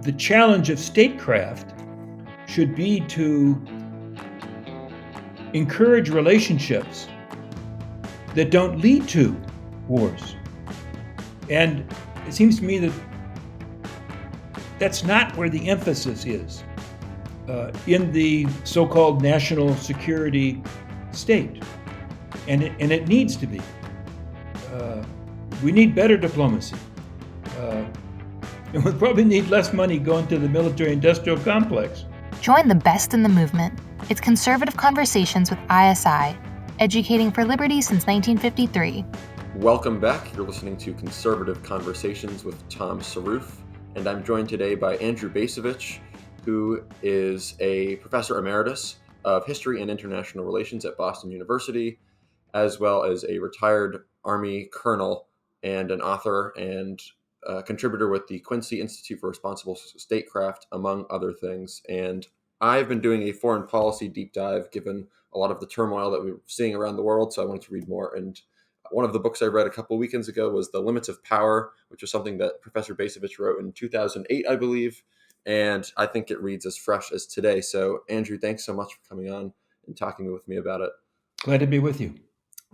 the challenge of statecraft should be to encourage relationships that don't lead to wars. And it seems to me that that's not where the emphasis is in the so-called national security state. And it needs to be. We need better diplomacy. And we probably need less money going to the military-industrial complex. Join the best in the movement. It's Conservative Conversations with ISI, educating for liberty since 1953. Welcome back. You're listening to Conservative Conversations with Tom Saruf, and I'm joined today by Andrew Bacevich, who is a professor emeritus of history and international relations at Boston University, as well as a retired Army colonel and an author and contributor with the Quincy Institute for Responsible Statecraft, among other things. And I've been doing a foreign policy deep dive, given a lot of the turmoil that we're seeing around the world, so I wanted to read more. And one of the books I read a couple of weekends ago was The Limits of Power, which was something that Professor Bacevich wrote in 2008, I believe. And I think it reads as fresh as today. So, Andrew, thanks so much for coming on and talking with me about it. Glad to be with you.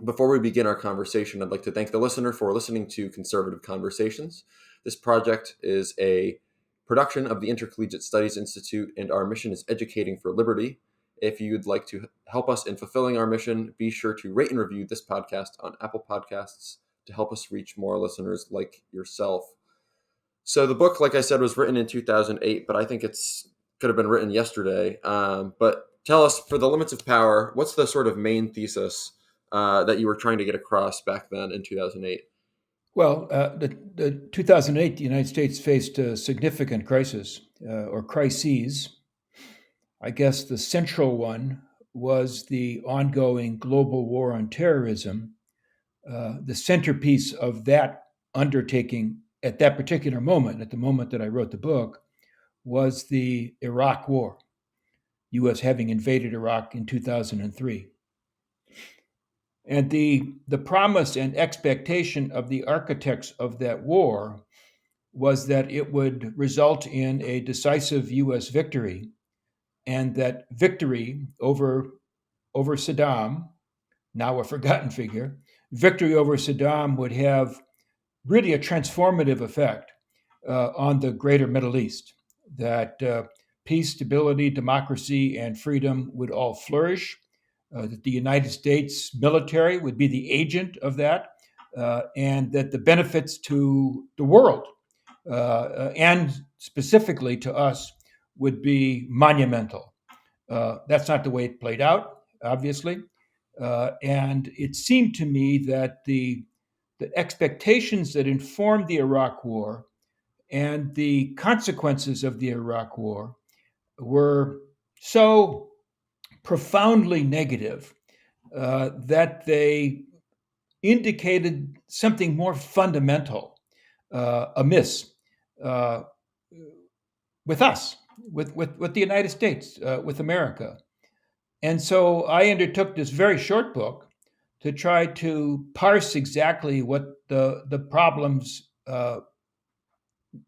Before we begin our conversation, I'd like to thank the listener for listening to Conservative Conversations. This project is a production of the Intercollegiate Studies Institute, and our mission is educating for liberty. If you'd like to help us in fulfilling our mission, be sure to rate and review this podcast on Apple Podcasts to help us reach more listeners like yourself. So the book, like I said, was written in 2008, but I think could have been written yesterday. But tell us, for The Limits of Power, what's the sort of main thesis that you were trying to get across back then in 2008? Well, the 2008, the United States faced a significant crisis or crises. I guess the central one was the ongoing global war on terrorism. The centerpiece of that undertaking at that particular moment, at the moment that I wrote the book, was the Iraq War, U.S. having invaded Iraq in 2003. And the promise and expectation of the architects of that war was that it would result in a decisive U.S. victory, and that victory over Saddam, now a forgotten figure, victory over Saddam would have really a transformative effect on the greater Middle East, that peace, stability, democracy, and freedom would all flourish, that the United States military would be the agent of that, and that the benefits to the world, and specifically to us, would be monumental. That's not the way it played out, obviously. And it seemed to me that the expectations that informed the Iraq War and the consequences of the Iraq War were so profoundly negative that they indicated something more fundamental amiss with us, with the United States, with America. And so I undertook this very short book to try to parse exactly what the problems,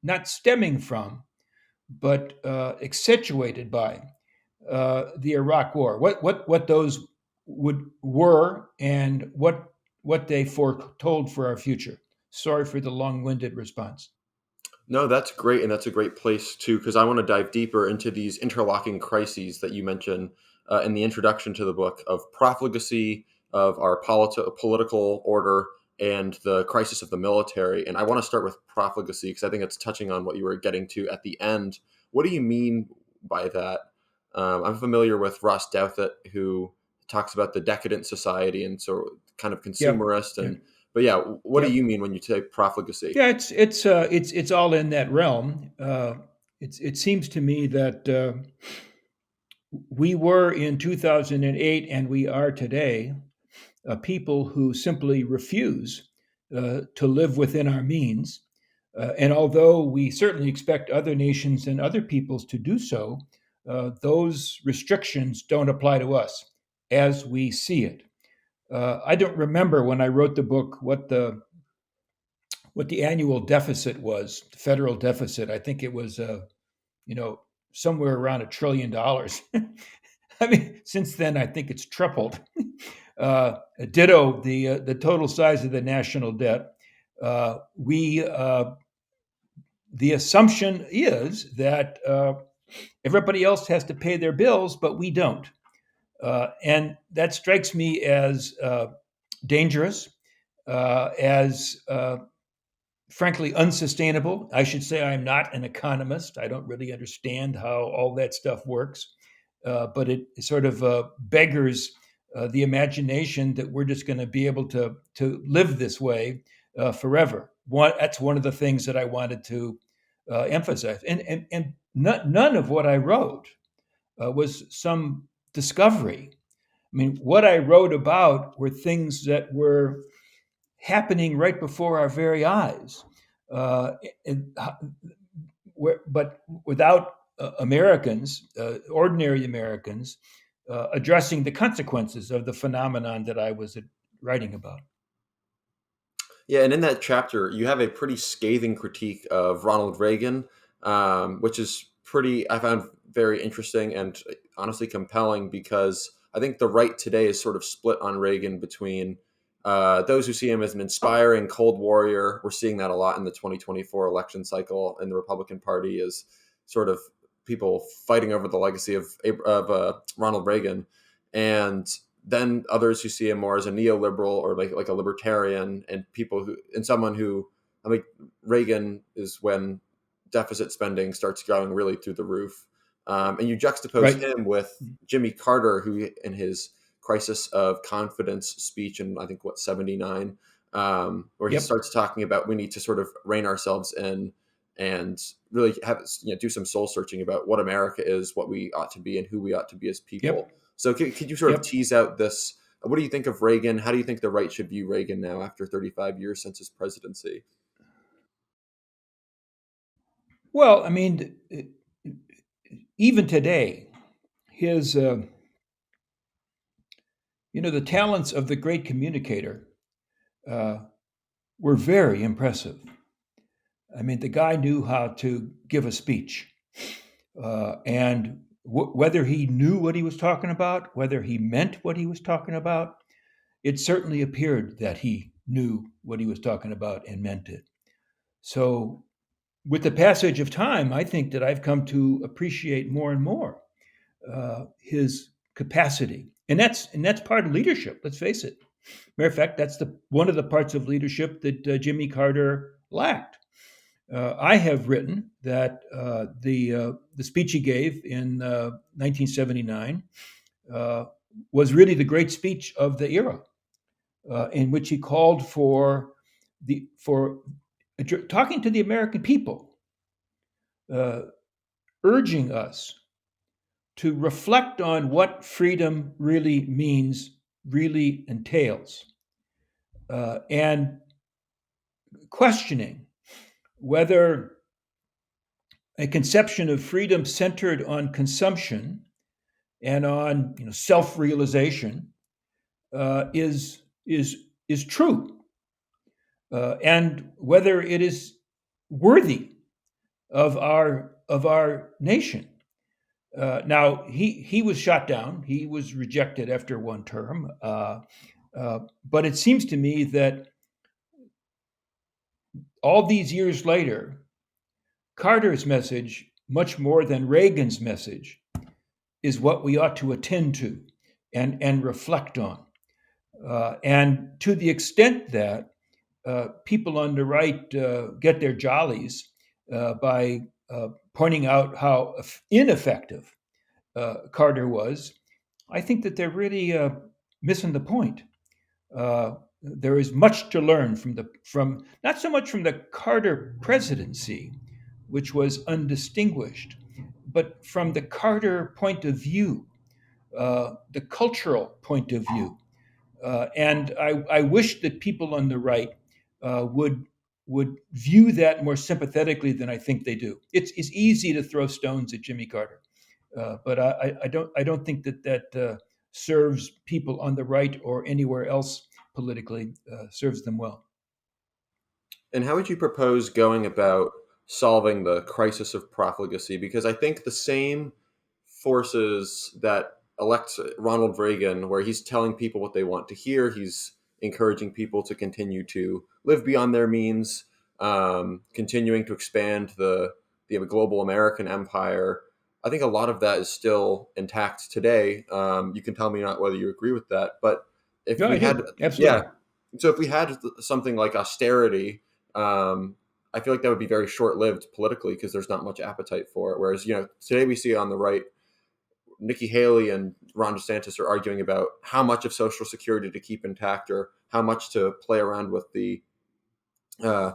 not stemming from, but accentuated by the Iraq War, what those were, and what they foretold for our future. Sorry for the long-winded response. No, that's great, and that's a great place too, because I want to dive deeper into these interlocking crises that you mentioned in the introduction to the book, of profligacy, of our political order, and the crisis of the military. And I want to start with profligacy because I think it's touching on what you were getting to at the end. What do you mean by that? I'm familiar with Ross Douthat, who talks about the decadent society and so kind of consumerist. Yep. But yeah, what do you mean when you say profligacy? Yeah, it's all in that realm. It seems to me that we were in 2008, and we are today, people who simply refuse to live within our means. And although we certainly expect other nations and other peoples to do so, those restrictions don't apply to us as we see it. I don't remember when I wrote the book what the annual deficit was, the federal deficit. I think it was somewhere around $1 trillion. I mean, since then, I think it's tripled. Ditto the total size of the national debt. The assumption is that everybody else has to pay their bills, but we don't. And that strikes me as dangerous, as frankly unsustainable. I should say I'm not an economist. I don't really understand how all that stuff works, but it sort of beggars the imagination that we're just going to be able to live this way forever. That's one of the things that I wanted to emphasize. And none of what I wrote was some discovery. I mean, what I wrote about were things that were happening right before our very eyes, uh, and, but without Americans, ordinary Americans, addressing the consequences of the phenomenon that I was writing about. Yeah, and in that chapter, you have a pretty scathing critique of Ronald Reagan, which is I found very interesting and honestly compelling, because I think the right today is sort of split on Reagan between those who see him as an inspiring Cold Warrior. We're seeing that a lot in the 2024 election cycle in the Republican Party, is sort of people fighting over the legacy of Ronald Reagan. And then others who see him more as a neoliberal or like a libertarian, and someone who, I mean, Reagan is when deficit spending starts going really through the roof. And you juxtapose him with Jimmy Carter, who in his crisis of confidence speech in, I think, 79, where he starts talking about we need to sort of rein ourselves in and really do some soul searching about what America is, what we ought to be, and who we ought to be as people. So could you sort of tease out this? What do you think of Reagan? How do you think the right should view Reagan now after 35 years since his presidency? Well, I mean, even today, his, the talents of the great communicator were very impressive. I mean, the guy knew how to give a speech, and whether he knew what he was talking about, whether he meant what he was talking about, it certainly appeared that he knew what he was talking about and meant it. So, with the passage of time, I think that I've come to appreciate more and more his capacity, and that's part of leadership. Let's face it. Matter of fact, that's one of the parts of leadership that Jimmy Carter lacked. I have written that the speech he gave in 1979 was really the great speech of the era, in which he called for talking to the American people, urging us to reflect on what freedom really means, really entails, and questioning whether a conception of freedom centered on consumption and on self-realization is true, and whether it is worthy of our nation. Now he was shot down. He was rejected after one term, but it seems to me that all these years later, Carter's message, much more than Reagan's message, is what we ought to attend to and reflect on. And to the extent that people on the right get their jollies by pointing out how ineffective Carter was, I think that they're really missing the point. There is much to learn from not so much from the Carter presidency, which was undistinguished, but from the Carter point of view, the cultural point of view. And I wish that people on the right would view that more sympathetically than I think they do. It's easy to throw stones at Jimmy Carter, but I don't think that serves people on the right or anywhere else politically, serves them well. And how would you propose going about solving the crisis of profligacy, because I think the same forces that elect Ronald Reagan, where he's telling people what they want to hear, he's encouraging people to continue to live beyond their means, continuing to expand the global American empire. I think a lot of that is still intact today. You can tell me not whether you agree with that, but if No, we I had, do. Absolutely. so if we had something like austerity, I feel like that would be very short-lived politically because there's not much appetite for it. Whereas, today we see on the right, Nikki Haley and Ron DeSantis are arguing about how much of Social Security to keep intact or how much to play around with uh,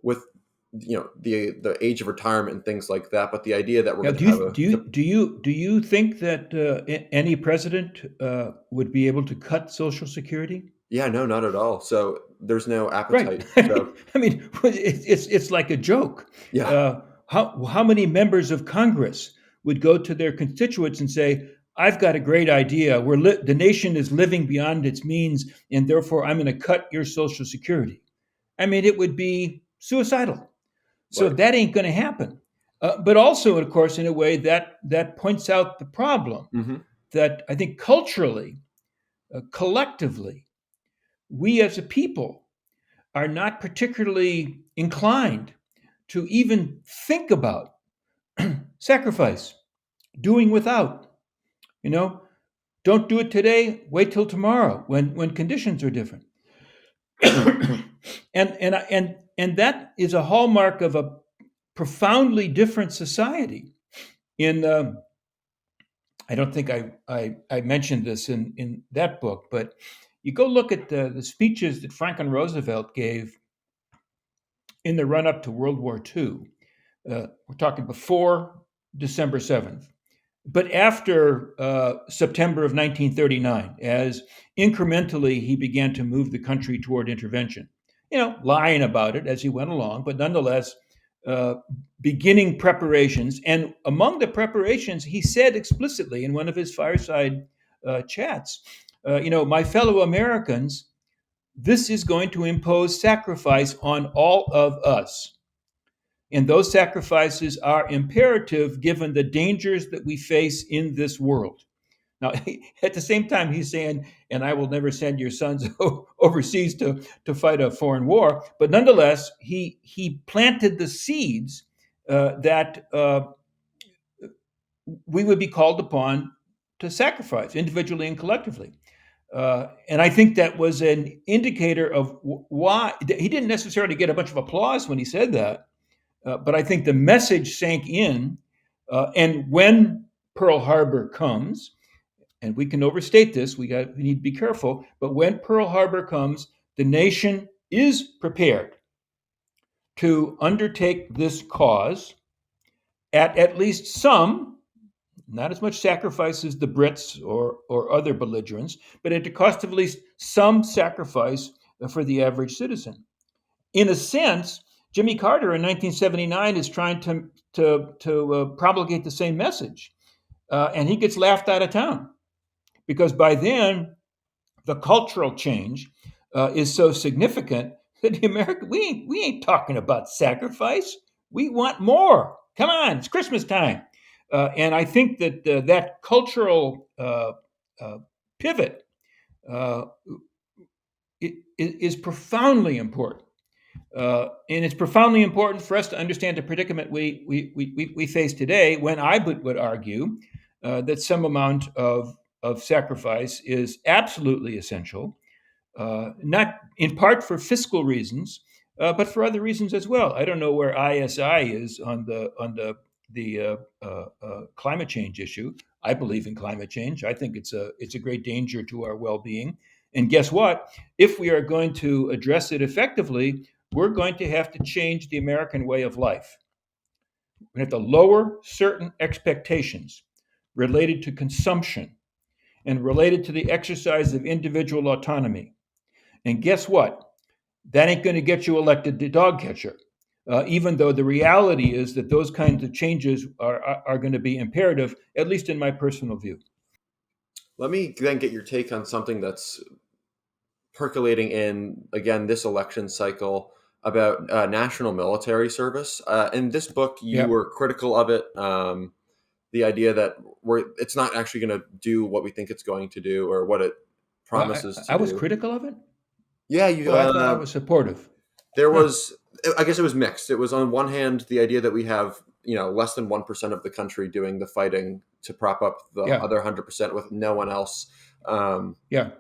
with the age of retirement and things like that. But the idea that we're Now, going to have do you think that any president would be able to cut Social Security? no, not at all. So there's no Right. appetite. So I mean, it's like a joke. yeah, How many members of Congress would go to their constituents and say, "I've got a great idea. The nation is living beyond its means, and therefore I'm going to cut your Social Security." I mean, it would be suicidal. So right. that ain't going to happen. But also, of course, in a way that points out the problem Hmm. that I think culturally, collectively, we as a people are not particularly inclined to even think about sacrifice, doing without. You know, don't do it today. Wait till tomorrow when conditions are different. And that is a hallmark of a profoundly different society. In I don't think I mentioned this in that book, but you go look at the speeches that Franklin Roosevelt gave in the run up to World War II. We're talking before December 7th, but after September of 1939, as incrementally he began to move the country toward intervention, lying about it as he went along, but nonetheless uh, beginning preparations. And among the preparations, he said explicitly in one of his fireside chats, my fellow Americans, this is going to impose sacrifice on all of us. And those sacrifices are imperative given the dangers that we face in this world. Now, at the same time, he's saying, and I will never send your sons overseas to fight a foreign war. But nonetheless, he planted the seeds that we would be called upon to sacrifice individually and collectively. And I think that was an indicator of why he didn't necessarily get a bunch of applause when he said that. But I think the message sank in. And when Pearl Harbor comes, and we can overstate this, we need to be careful, but when Pearl Harbor comes, the nation is prepared to undertake this cause at least some, not as much sacrifice as the Brits or other belligerents, but at the cost of at least some sacrifice for the average citizen. In a sense, Jimmy Carter in 1979 is trying to promulgate the same message, and he gets laughed out of town because by then the cultural change is so significant that the American we ain't talking about sacrifice. We want more. Come on, it's Christmas time, and I think that that cultural uh, pivot uh, is profoundly important. And it's profoundly important for us to understand the predicament we face today when I would argue that some amount of sacrifice is absolutely essential, not in part for fiscal reasons, but for other reasons as well. I don't know where ISI is on the climate change issue. I believe in climate change. I think it's a great danger to our well-being. And guess what? If we are going to address it effectively, we're going to have to change the American way of life. We have to lower certain expectations related to consumption and related to the exercise of individual autonomy. And guess what? That ain't going to get you elected to dog catcher, even though the reality is that those kinds of changes are going to be imperative, at least in my personal view. Let me then get your take on something that's percolating in again this election cycle. about national military service. In this book, you Yeah. were critical of it. The idea that it's not actually going to do what we think it's going to do or what it Well, promises to I was do. critical of it. Yeah, you. Well, I thought I was supportive. There was, I guess it was mixed. It was on one hand the idea that we have, less than 1% of the country doing the fighting to prop up the Yeah. other 100% with no one else Yeah.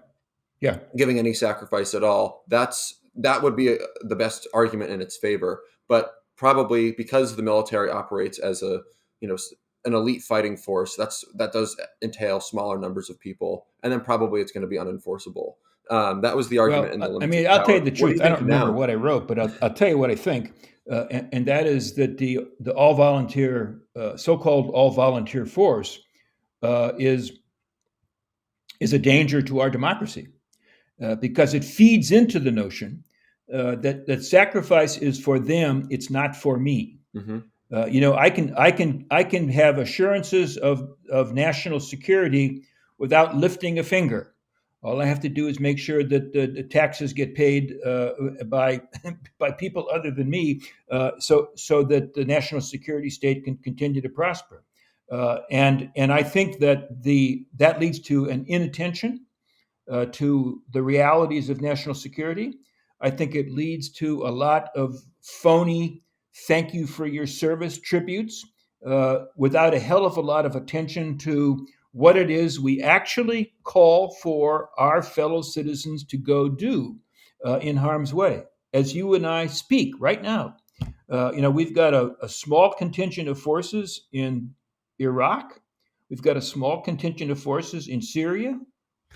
Yeah. giving any sacrifice at all. That would be the best argument in its favor. But probably because the military operates as an elite fighting force, that does entail smaller numbers of people, and then probably it's going to be unenforceable. That was the argument Well, in the I limited mean, I'll tell you power. the What do truth. you I don't think remember now? what I wrote, but I'll tell you what I think, and that is that the all volunteer, so-called all volunteer force, is a danger to our democracy because it feeds into the notion that sacrifice is for them; it's not for me. Hmm. I can have assurances of national security without lifting a finger. All I have to do is make sure that the taxes get paid by by people other than me, so that the national security state can continue to prosper. And I think that leads to an inattention to the realities of national security. I think it leads to a lot of phony thank you for your service tributes without a hell of a lot of attention to what it is we actually call for our fellow citizens to go do in harm's way. As you and I speak right now, we've got a small contingent of forces in Iraq. We've got a small contingent of forces in Syria.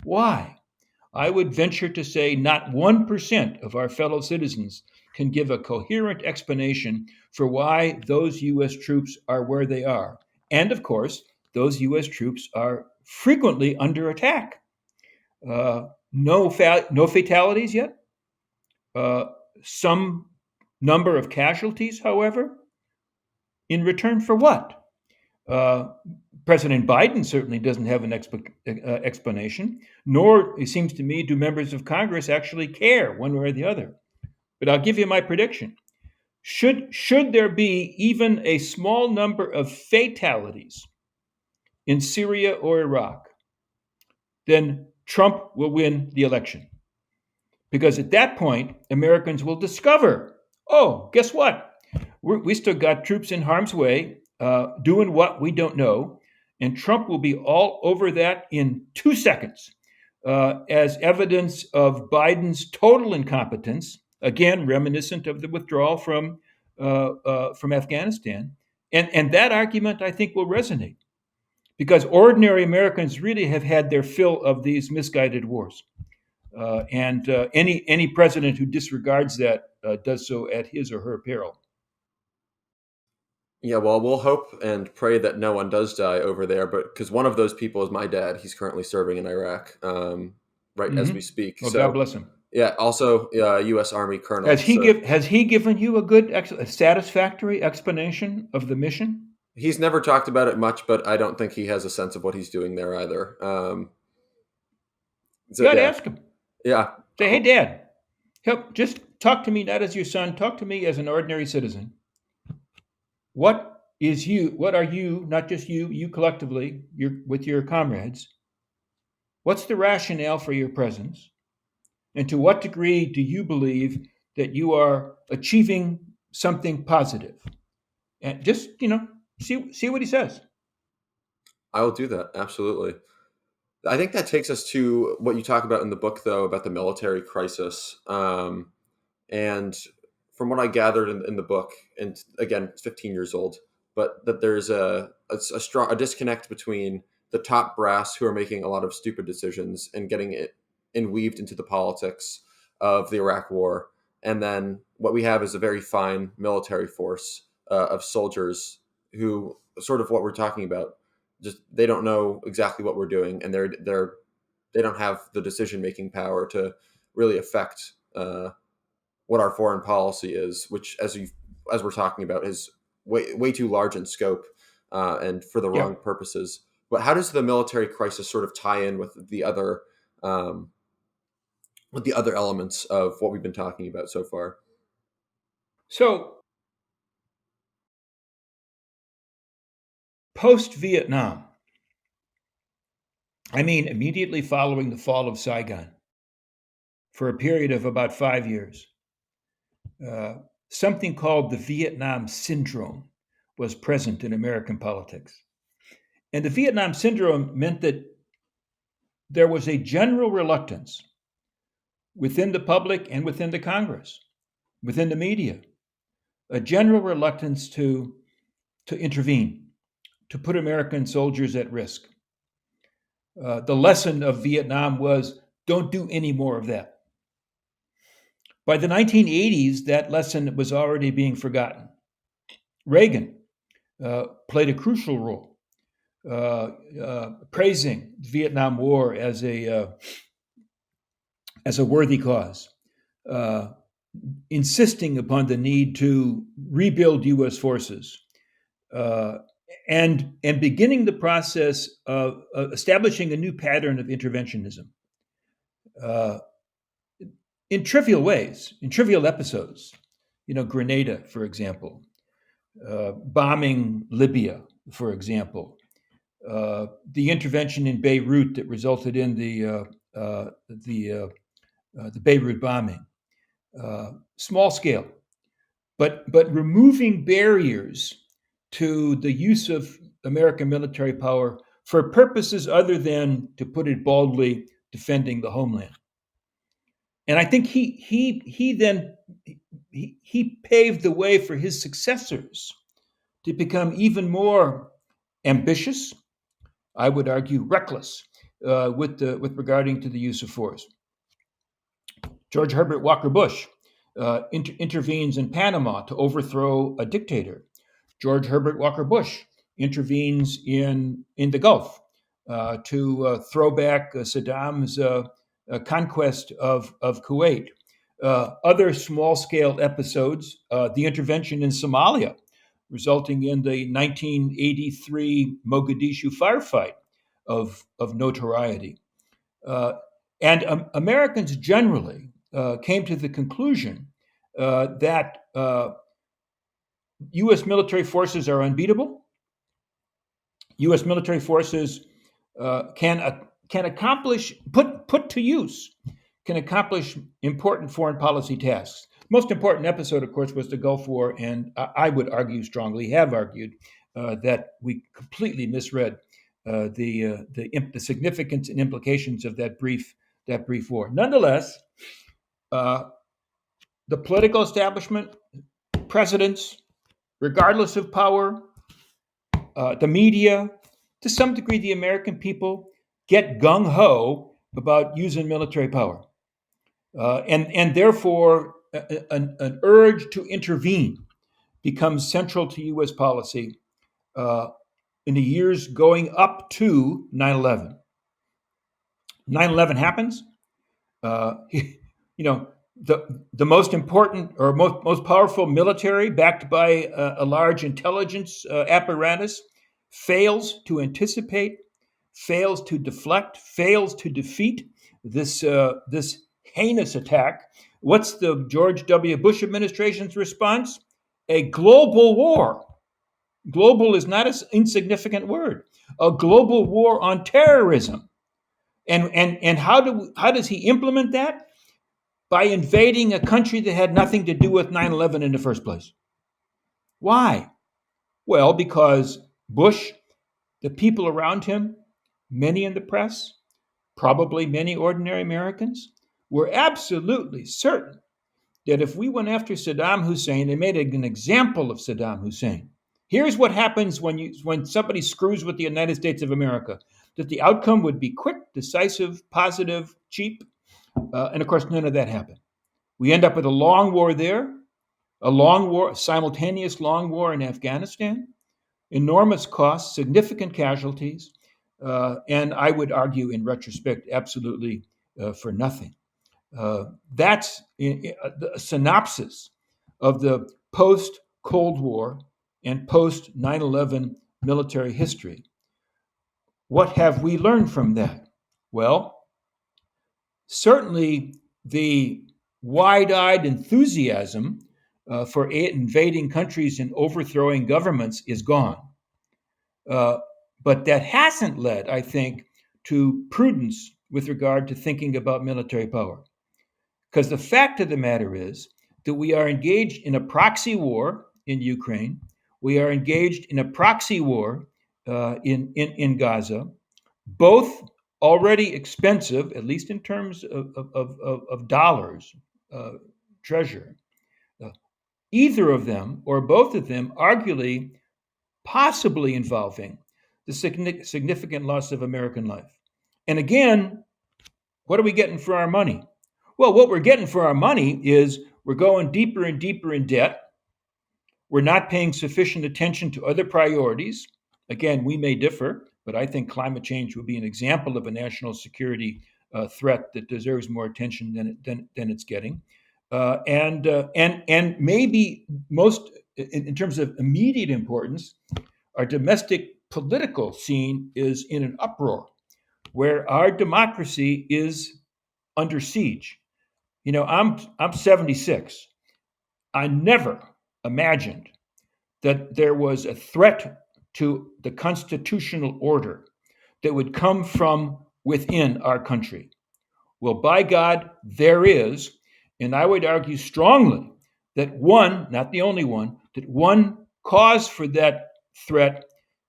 Why? I would venture to say not 1% of our fellow citizens can give a coherent explanation for why those U.S. troops are where they are. And of course, those U.S. troops are frequently under attack. No fatalities yet. Uh, some number of casualties, however. In return for what? Uh, President Biden certainly doesn't have an explanation, nor, it seems to me, do members of Congress actually care one way or the other. But I'll give you my prediction. Should there be even a small number of fatalities in Syria or Iraq, then Trump will win the election. Because at that point, Americans will discover, oh, guess what? We still got troops in harm's way doing what we don't know. And Trump will be all over that in 2 seconds as evidence of Biden's total incompetence, again, reminiscent of the withdrawal from Afghanistan. And that argument, I think, will resonate because ordinary Americans really have had their fill of these misguided wars. And any president who disregards that does so at his or her peril. Yeah, well, we'll hope and pray that no one does die over there, but because one of those people is my dad, he's currently serving in Iraq, right as we Mm-hmm. speak. Well, God So, bless him. yeah, also U.S. Army colonel. Has he So given you a good, a satisfactory explanation of the mission? he's never talked about it much, but I don't think he has a sense of what he's doing there either. So You got to yeah, ask him. yeah, Say, hey, Dad, help. Just talk to me not as your son. Talk to me as an ordinary citizen. What is you? What are you? Not just you collectively, with your comrades. What's the rationale for your presence? And to what degree do you believe that you are achieving something positive? And just, see what he says. I will do that. Absolutely. I think that takes us to what you talk about in the book, though, about the military crisis. And from what I gathered in the book, and again, it's 15 years old, but that there's a disconnect between the top brass who are making a lot of stupid decisions and getting it weaved into the politics of the Iraq War, and then what we have is a very fine military force of soldiers who sort of what we're talking about. Just they don't know exactly what we're doing, and they don't have the decision making power to really affect what our foreign policy is, which, as we're talking about, is way too large in scope and for the Yeah. wrong purposes. But how does the military crisis sort of tie in um, with the other elements of what we've been talking about so far? So, post-Vietnam, I mean immediately following the fall of Saigon, for a period of about 5 years, uh, something called the Vietnam Syndrome was present in American politics. And the Vietnam Syndrome meant that there was a general reluctance within the public and within the Congress, within the media, a general reluctance to intervene, to put American soldiers at risk. The lesson of Vietnam was don't do any more of that. By the 1980s, that lesson was already being forgotten. Reagan played a crucial role, praising the Vietnam War as a worthy cause, insisting upon the need to rebuild U.S. forces, and beginning the process of establishing a new pattern of interventionism uh, in trivial ways, in trivial episodes. Grenada, for example, bombing Libya, for example, the intervention in Beirut that resulted in the Beirut bombing, small scale, but removing barriers to the use of American military power for purposes other than, to put it baldly, defending the homeland. And I think he then paved the way for his successors to become even more ambitious, I would argue reckless, with regarding to the use of force. George Herbert Walker Bush intervenes in Panama to overthrow a dictator. George Herbert Walker Bush intervenes in the Gulf to throw back Saddam's conquest of Kuwait. Other small-scale episodes, the intervention in Somalia, resulting in the 1983 Mogadishu firefight of notoriety. And Americans generally came to the conclusion that U.S. military forces are unbeatable. U.S. military forces can accomplish, put to use, can accomplish important foreign policy tasks. Most important episode, of course, was the Gulf War, and I would argue strongly, have argued, that we completely misread the significance and implications of that brief war. Nonetheless, the political establishment, presidents, regardless of power, the media, to some degree, the American people get gung-ho about using military power. And therefore, an urge to intervene becomes central to U.S. policy in the years going up to 9/11. 9/11 happens. The most important or most powerful military, backed by a large intelligence apparatus, fails to anticipate, fails to deflect, fails to defeat this heinous attack. What's the George W. Bush administration's response? A global war. Global is not an insignificant word. A global war on terrorism. And how does he implement that? By invading a country that had nothing to do with 9/11 in the first place. Why? Well, because Bush, the people around him, many in the press, probably many ordinary Americans, were absolutely certain that if we went after Saddam Hussein and made an example of Saddam Hussein, here's what happens when somebody screws with the United States of America, that the outcome would be quick, decisive, positive, cheap, and of course, none of that happened. We end up with a long war there, a simultaneous long war in Afghanistan, enormous costs, significant casualties, and I would argue, in retrospect, absolutely for nothing. That's a synopsis of the post-Cold War and post-9/11 military history. What have we learned from that? Well, certainly the wide-eyed enthusiasm for invading countries and overthrowing governments is gone. But that hasn't led, I think, to prudence with regard to thinking about military power. Because the fact of the matter is that we are engaged in a proxy war in Ukraine. We are engaged in a proxy war in Gaza, both already expensive, at least in terms of dollars, treasure. Either of them or both of them arguably possibly involving the significant loss of American life. And again, what are we getting for our money? Well, what we're getting for our money is we're going deeper and deeper in debt. We're not paying sufficient attention to other priorities. Again, we may differ, but I think climate change would be an example of a national security threat that deserves more attention than it's getting. And maybe most, in terms of immediate importance, our domestic political scene is in an uproar where our democracy is under siege. You know, I'm 76. I never imagined that there was a threat to the constitutional order that would come from within our country. Well, by God, there is. And I would argue strongly that one, not the only one, that one cause for that threat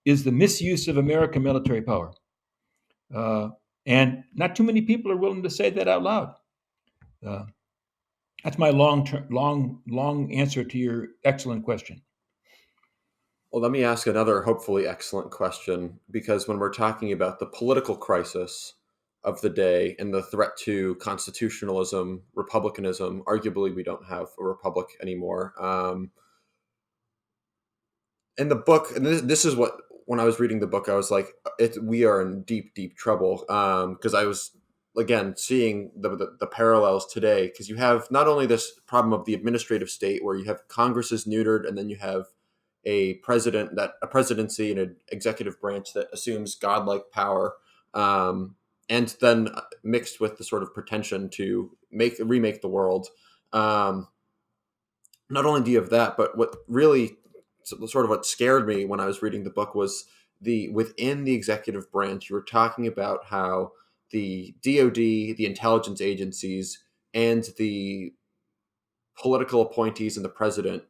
is the misuse of American military power. And not too many people are willing to say that out loud. That's my long answer to your excellent question. Well, let me ask another hopefully excellent question, because when we're talking about the political crisis of the day and the threat to constitutionalism, republicanism, arguably we don't have a republic anymore. In the book, and this is what, when I was reading the book, I was like, we are in deep, deep trouble, because I was, again, seeing the parallels today, because you have not only this problem of the administrative state where you have Congress is neutered, and then you have a presidency and an executive branch that assumes godlike power, and then mixed with the sort of pretension to remake the world. Not only do you have that, but what really sort of what scared me when I was reading the book was within the executive branch, you were talking about how the DoD, the intelligence agencies, and the political appointees and the president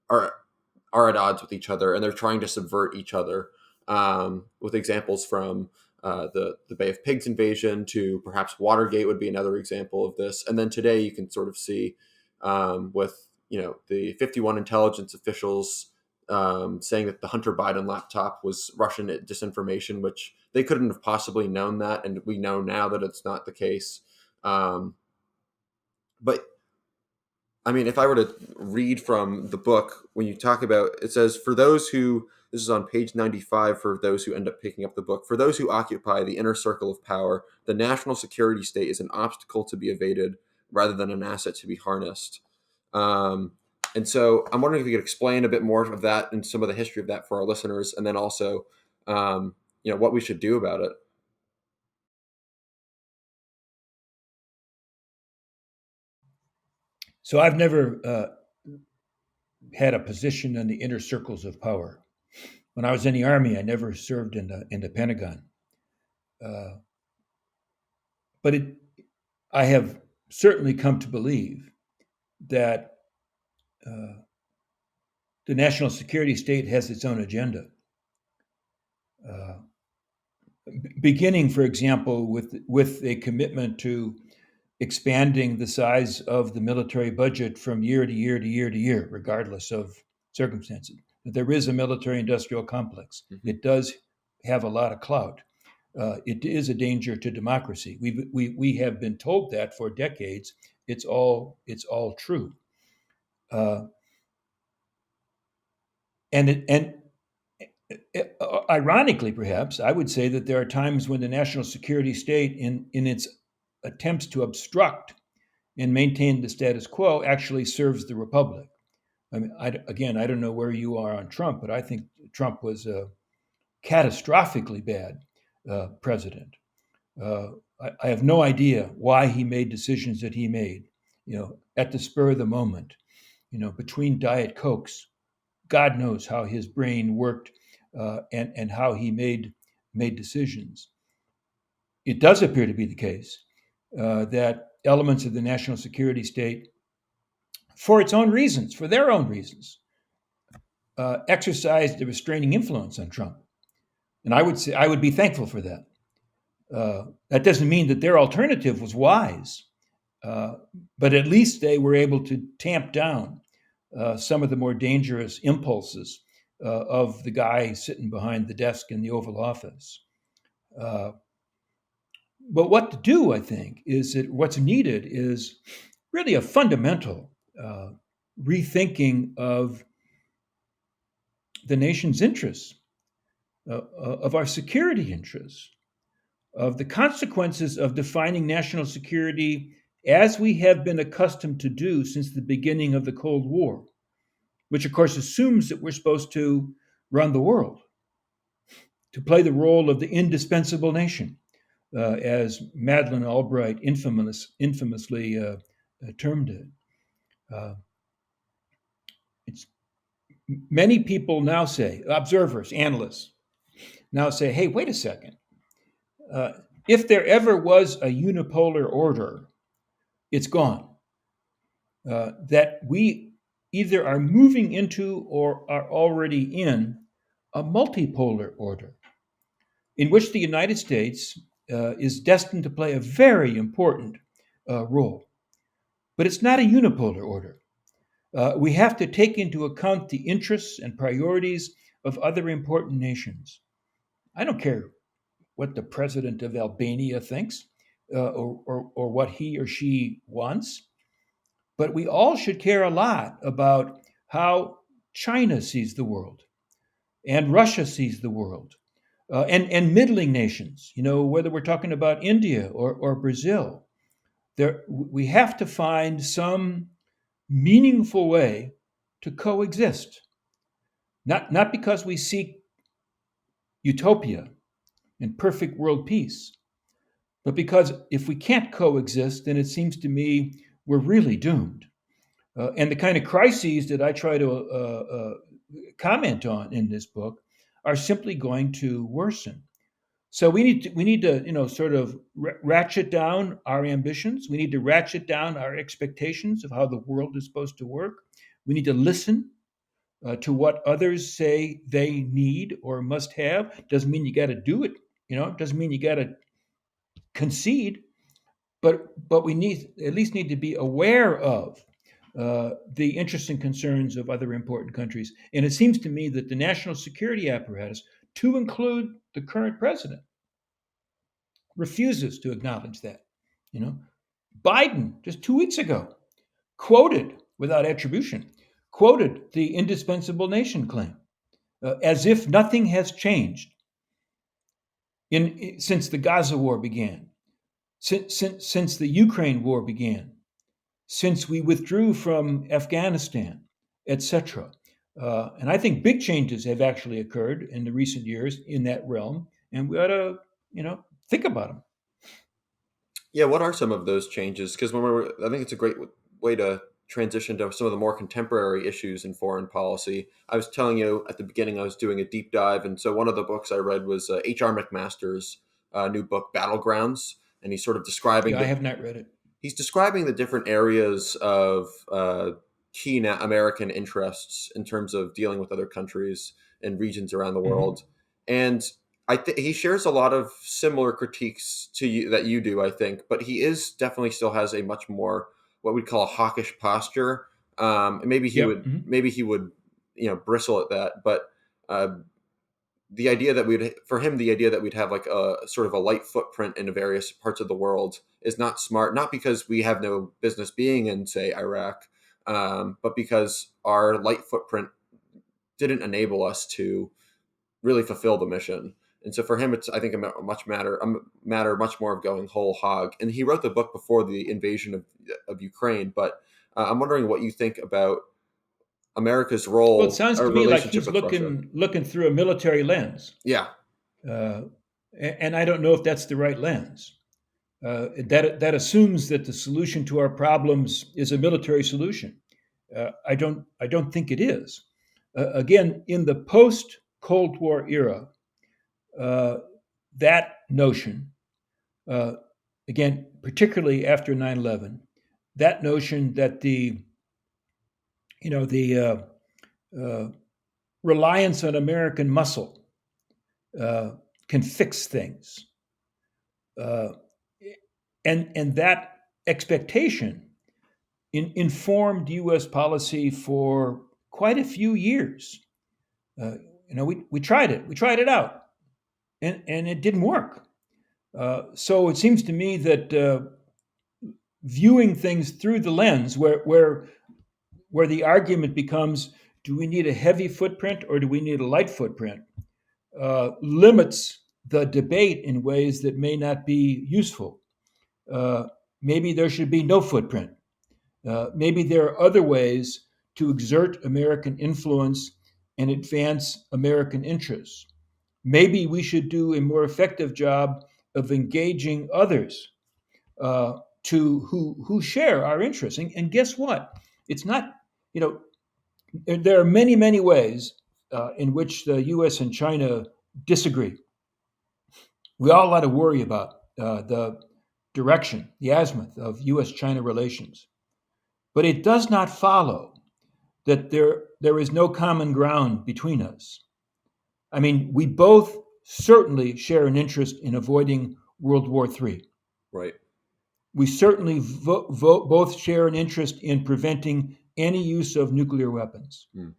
are at odds with each other, and they're trying to subvert each other, with examples from the Bay of Pigs invasion to perhaps Watergate would be another example of this. And then today you can sort of see with the 51 intelligence officials saying that the Hunter Biden laptop was Russian disinformation, which they couldn't have possibly known that, and we know now that it's not the case. But I mean, if I were to read from the book, when you talk about, it says, for those who, this is on page 95, for those who end up picking up the book, for those who occupy the inner circle of power, the national security state is an obstacle to be evaded rather than an asset to be harnessed. And so I'm wondering if you could explain a bit more of that and some of the history of that for our listeners, and then also, what we should do about it. So I've never had a position in the inner circles of power. When I was in the Army, I never served in the Pentagon. But I have certainly come to believe that the national security state has its own agenda. Beginning, for example, with a commitment to expanding the size of the military budget from year to year to year to year, regardless of circumstances. There is a military-industrial complex. Mm-hmm. It does have a lot of clout. It is a danger to democracy. We have been told that for decades. It's all true. And ironically, perhaps, I would say that there are times when the national security state, in its attempts to obstruct and maintain the status quo, actually serves the republic. I mean, I don't know where you are on Trump, but I think Trump was a catastrophically bad president. I have no idea why he made decisions that he made, at the spur of the moment. between Diet Cokes. God knows how his brain worked and how he made decisions. It does appear to be the case that elements of the national security state, for its own reasons, for their own reasons, exercised a restraining influence on Trump. And I would say I would be thankful for that. That doesn't mean that their alternative was wise, but at least they were able to tamp down some of the more dangerous impulses of the guy sitting behind the desk in the Oval Office. But what to do, I think, is that what's needed is really a fundamental rethinking of the nation's interests, of our security interests, of the consequences of defining national security as we have been accustomed to do since the beginning of the Cold War, which of course assumes that we're supposed to run the world, to play the role of the indispensable nation, as Madeleine Albright infamously termed it. Many people now say, observers, analysts, now say, hey, wait a second. If there ever was a unipolar order, it's gone. That we either are moving into or are already in a multipolar order in which the United States is destined to play a very important role. But it's not a unipolar order. We have to take into account the interests and priorities of other important nations. I don't care what the president of Albania thinks or what he or she wants, but we all should care a lot about how China sees the world and Russia sees the world and middling nations, whether we're talking about India or Brazil. We have to find some meaningful way to coexist, not because we seek utopia and perfect world peace, but because if we can't coexist, then it seems to me we're really doomed. And the kind of crises that I try to comment on in this book are simply going to worsen. So we need to sort of ratchet down our ambitions. We need to ratchet down our expectations of how the world is supposed to work. We need to listen to what others say they need or must have. Doesn't mean you got to do it. Doesn't mean you got to concede. But we at least need to be aware of the interests and concerns of other important countries. And it seems to me that the national security apparatus, to include the current president, refuses to acknowledge that. Biden, just 2 weeks ago, quoted, without attribution, quoted the indispensable nation claim as if nothing has changed since the Gaza war began, since the Ukraine war began, since we withdrew from Afghanistan, etc. And I think big changes have actually occurred in the recent years in that realm, and we ought to, think about them. Yeah, what are some of those changes? Because I think it's a great way to transition to some of the more contemporary issues in foreign policy. I was telling you at the beginning I was doing a deep dive, and so one of the books I read was H.R. McMaster's new book, Battlegrounds, and he's sort of describing. Yeah, I have not read it. He's describing the different areas of key American interests in terms of dealing with other countries and regions around the world, and he shares a lot of similar critiques to you that you do, I think, but he definitely still has a much more what we'd call a hawkish posture. And maybe he would, bristle at that. But the idea that we'd have like a sort of a light footprint in various parts of the world is not smart. Not because we have no business being in, say, Iraq, but because our light footprint didn't enable us to really fulfill the mission. And so for him, it's, I think, a matter much more of going whole hog. And he wrote the book before the invasion of Ukraine. But I'm wondering what you think about America's role. Well, it sounds to me like he's looking through a military lens. Yeah. And I don't know if that's the right lens. That assumes that the solution to our problems is a military solution. I don't think it is. Again, in the post-Cold War era, that notion, uh, again, particularly after 9/11, that notion that the uh, reliance on American muscle uh, can fix things, uh, and that expectation informed U.S. policy for quite a few years. Uh, we tried it. We tried it out, and it didn't work. So it seems to me that viewing things through the lens where the argument becomes, do we need a heavy footprint or do we need a light footprint, limits the debate in ways that may not be useful. Uh, Maybe there should be no footprint. Maybe there are other ways to exert American influence and advance American interests. Maybe we should do a more effective job of engaging others who share our interests. And guess what? It's not, you know, there are many ways in which the U.S. and China disagree. We all ought to worry about the direction, the azimuth of U.S.-China relations. But it does not follow that there is no common ground between us. I mean, we both certainly share an interest in avoiding World War III. Right. We certainly both share an interest in preventing any use of nuclear weapons. Mm.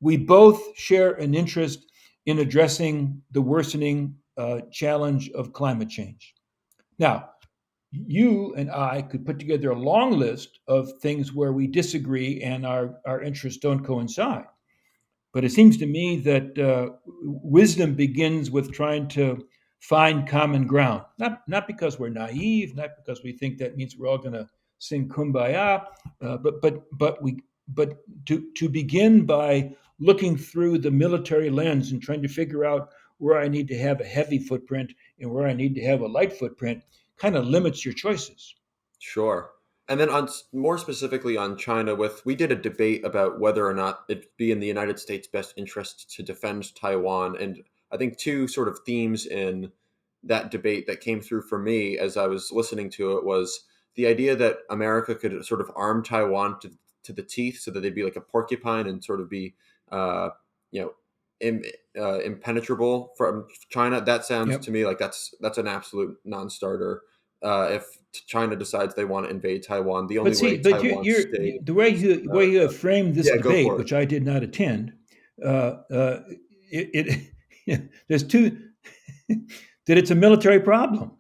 We both share an interest in addressing the worsening challenge of climate change. Now, you and I could put together a long list of things where we disagree and our interests don't coincide. But it seems to me that wisdom begins with trying to find common ground. Not because we're naive, not because we think that means we're all going to sing kumbaya, but to begin by looking through the military lens and trying to figure out where I need to have a heavy footprint and where I need to have a light footprint kind of limits your choices. Sure. And then more specifically on China, we did a debate about whether or not it'd be in the United States' best interest to defend Taiwan. And I think two sort of themes in that debate that came through for me as I was listening to it was the idea that America could sort of arm Taiwan to the teeth so that they'd be like a porcupine and sort of be, you know, impenetrable from China. That sounds Yep. to me like that's an absolute non-starter. If China decides they want to invade Taiwan, the only But see, way but Taiwan stays. the way you have framed this Yeah, go debate, for it. which I did not attend, there's two that it's a military problem.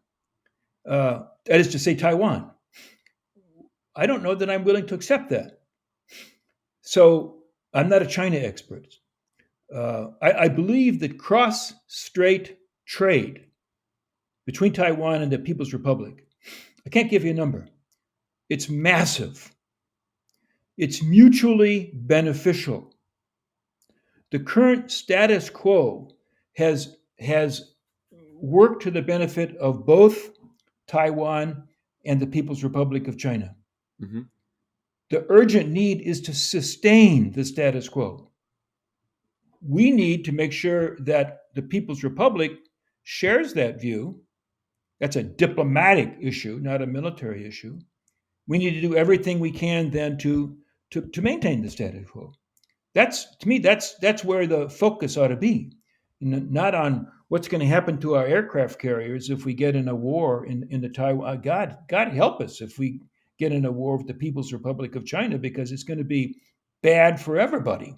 That is to say, Taiwan. I don't know that I'm willing to accept that. So I'm not a China expert. I believe that cross-strait trade between Taiwan and the People's Republic. I can't give you a number. It's massive. It's mutually beneficial. The current status quo has worked to the benefit of both Taiwan and the People's Republic of China. Mm-hmm. The urgent need is to sustain the status quo. We need to make sure that the People's Republic shares that view. That's a diplomatic issue, not a military issue. We need to do everything we can then to maintain the status quo. That's to me that's where the focus ought to be, not on what's going to happen to our aircraft carriers if we get in a war in the Taiwan. God help us if we get in a war with the People's Republic of China, because it's going to be bad for everybody.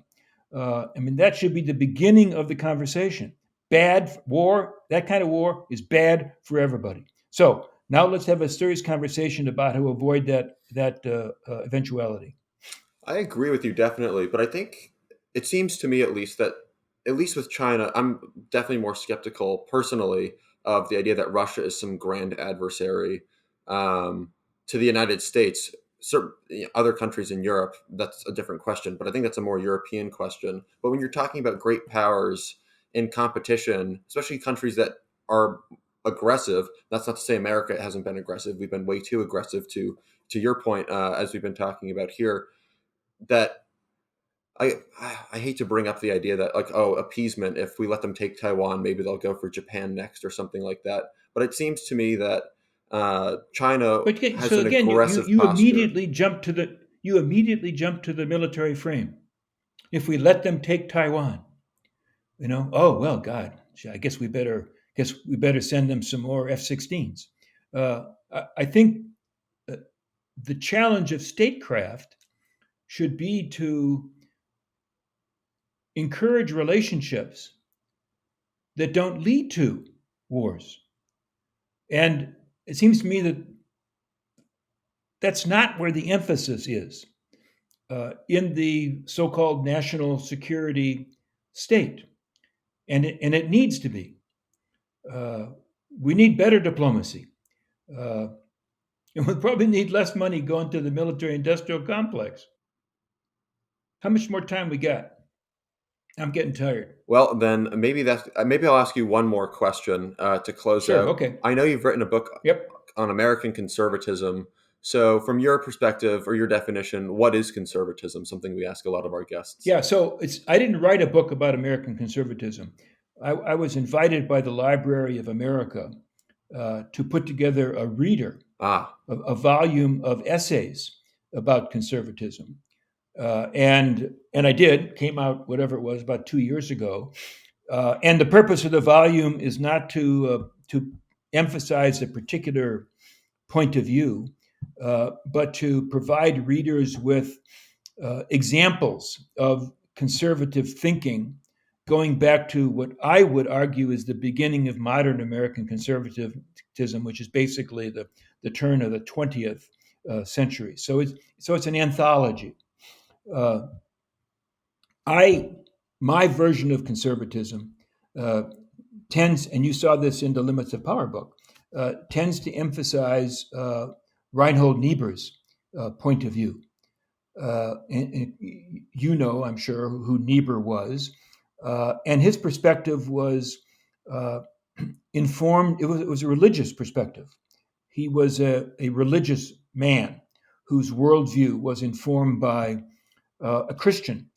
I mean, that should be the beginning of the conversation. Bad war, that kind of war is bad for everybody. So now let's have a serious conversation about how to avoid that eventuality. I agree with you definitely, but I think it seems to me at least that at least with China, I'm definitely more skeptical personally of the idea that Russia is some grand adversary um, to the United States. Other countries in Europe, that's a different question, but I think that's a more European question. But when you're talking about great powers in competition, especially countries that are aggressive, that's not to say America hasn't been aggressive. We've been way too aggressive to your point, as we've been talking about here. that I hate to bring up the idea that appeasement, if we let them take Taiwan, maybe they'll go for Japan next or something like that. But it seems to me that China has an aggressive you posture. immediately jump to the military frame. If we let them take Taiwan, oh well, God, I guess we better send them some more F-16s. I think the challenge of statecraft should be to encourage relationships that don't lead to wars. And it seems to me that that's not where the emphasis is in the so-called national security state. And it needs to be. We need better diplomacy. And we probably need less money going to the military-industrial complex. How much more time we got? I'm getting tired. Well, then maybe I'll ask you one more question to close out. Okay. I know you've written a book on American conservatism. So from your perspective or your definition, what is conservatism? Something we ask a lot of our guests. Yeah, so I didn't write a book about American conservatism. I was invited by the Library of America to put together a reader, a volume of essays about conservatism. And I did, came out, whatever it was, about 2 years ago. And the purpose of the volume is not to emphasize a particular point of view, but to provide readers with examples of conservative thinking going back to what I would argue is the beginning of modern American conservatism, which is basically the turn of the 20th century. So it's an anthology. My version of conservatism tends, and you saw this in the Limits of Power book, tends to emphasize Reinhold Niebuhr's point of view. And you know, I'm sure, who Niebuhr was. And his perspective was informed, it was a religious perspective. He was a religious man whose worldview was informed by a Christian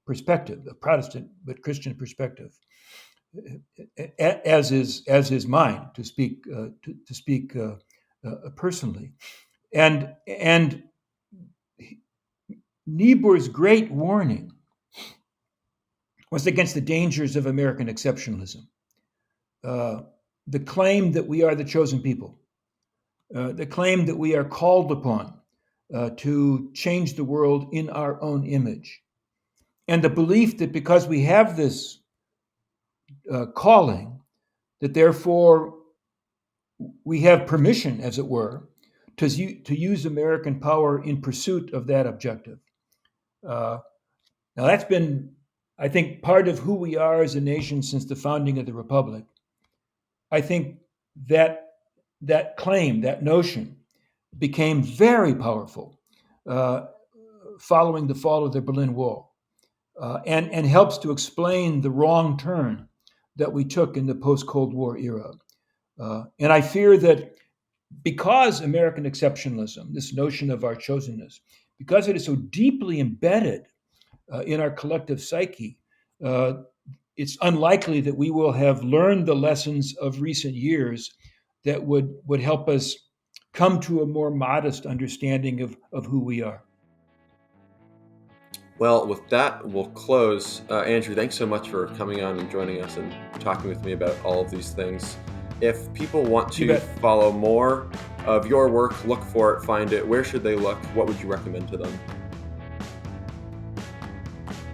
perspective, a Protestant but Christian perspective, as is mine, to speak personally. And Niebuhr's great warning was against the dangers of American exceptionalism. The claim that we are the chosen people, the claim that we are called upon to change the world in our own image, and the belief that because we have this calling, that therefore we have permission, as it were, to use American power in pursuit of that objective. Now that's been, I think, part of who we are as a nation since the founding of the Republic. I think that claim, that notion, became very powerful following the fall of the Berlin Wall, and helps to explain the wrong turn that we took in the post-Cold War era. And I fear that because American exceptionalism, this notion of our chosenness, because it is so deeply embedded in our collective psyche, it's unlikely that we will have learned the lessons of recent years that would help us come to a more modest understanding of who we are. Well, with that, we'll close. Andrew, thanks so much for coming on and joining us and talking with me about all of these things. If people want to follow more of your work, look for it, find it, where should they look? What would you recommend to them?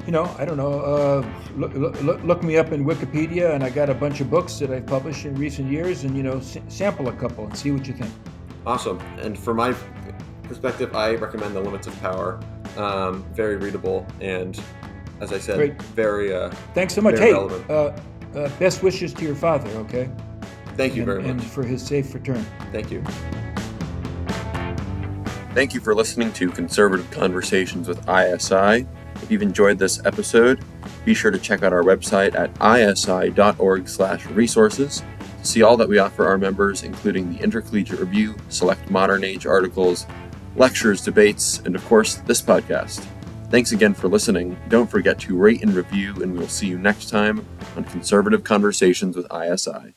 I don't know. Look me up in Wikipedia, and I got a bunch of books that I've published in recent years, and sample a couple and see what you think. Awesome. And from my perspective, I recommend The Limits of Power. Very readable, and as I said, great. Very thanks so much. Hey, best wishes to your father. Okay. Thank you very much. And for his safe return. Thank you. Thank you for listening to Conservative Conversations with ISI. If you've enjoyed this episode, be sure to check out our website at isi.org/resources to see all that we offer our members, including the Intercollegiate Review, select modern age articles, lectures, debates, and of course, this podcast. Thanks again for listening. Don't forget to rate and review, and we'll see you next time on Conservative Conversations with ISI.